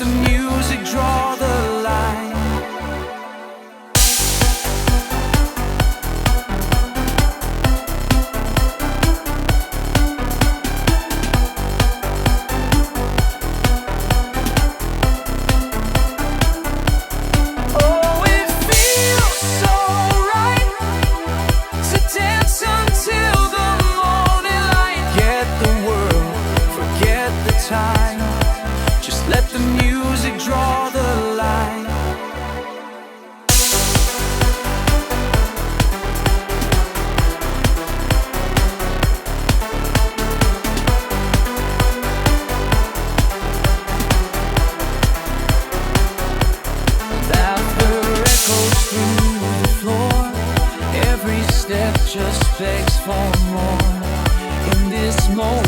the music draw the line. Just let the music draw the line. Laughter echoes through the floor. Every step just begs for more. In this moment